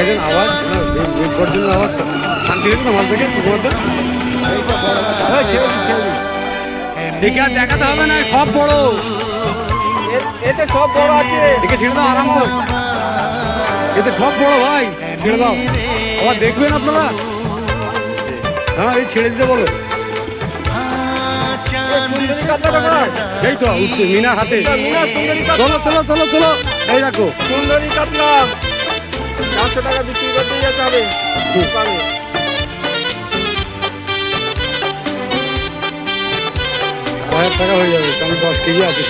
দেখেছেন আওয়াজ গর্জনের আওয়াজটা শান্তি হয়েছে না মাছ থেকে তোমাদের দেখে আর দেখাতে হবে না সব বড় এতে সব বড় আছে। দেখে ছেড়ে দাও আরাম করে এতে সব বড় ভাই ছেড়ে দাও আবার দেখবেন আপনারা হ্যাঁ এই ছেড়ে দিতে বলো এই তো উঠছে মিনার হাতে চলো চলো চলো চলো এই রাখো সুন্দরী কাতলা 400 টাকা বিক্রি করতে যেতে হবে। 1000 টাকা হয়ে যাবে কারণ 10 কেজি আছে